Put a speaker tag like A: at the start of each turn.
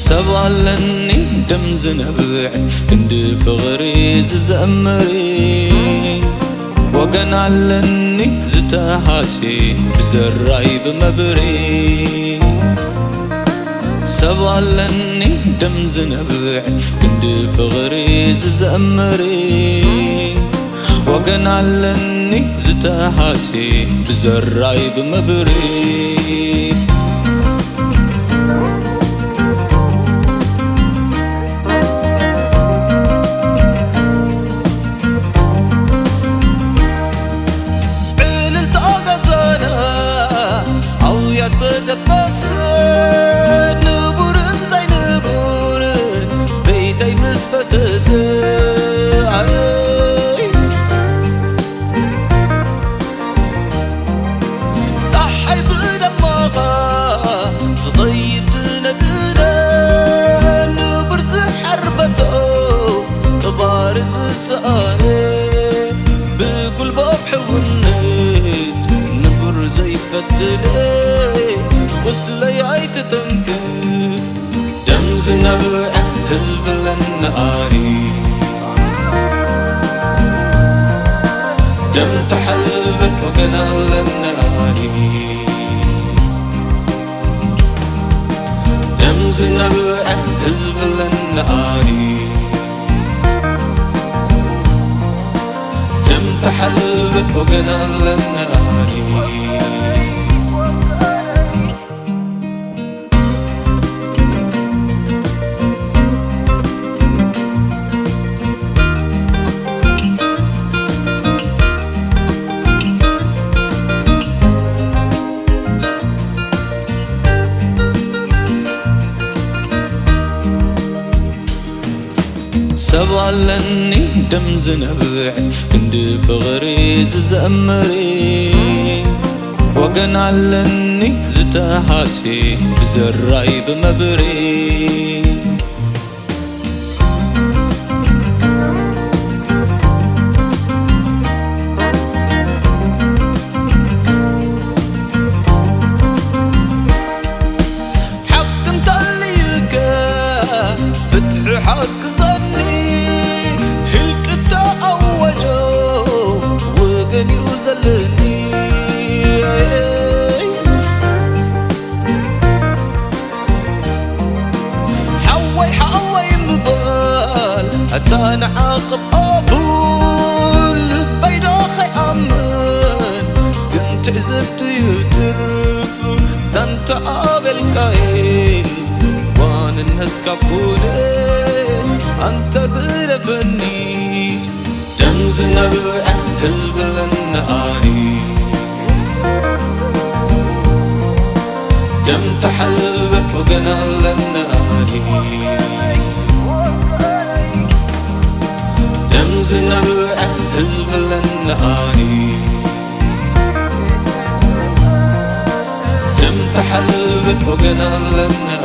A: سبالني دم زنبع عند فغري ززمري وقن علني زتحاسي بزراي بمبري سبالني دم زنبع عند فغري ززمري وقن علني زتحاسي بزراي بمبري بس نبورن زي نبورن بيتي مسفسس صحي بدماغا صغيد ندنا نبرز حربته كبارز ساهي بكل باب حونت نبر زي فتني وسلي عيت تنكف دم زنبع حزب للنقاري دم تحلبت وقنا للنقاري دم زنبع حزب للنقاري دم تحلبت وقنا للنقاري سبالني دم زنبع عند فغري ززمري وقن علني زتحاسي بزراي بمبري حق انت اللي فتح حق أتانا عاقب أبول بين أخي أمن كنت عزبت يترف سنت قابل كايل وان نتكبوني أنت ذرفني دم زنبع حزب للنقاري دم تحلبت وقنا للنقاري دم زنبع حزب للنقاري دم تحلبت وقنا للنقاري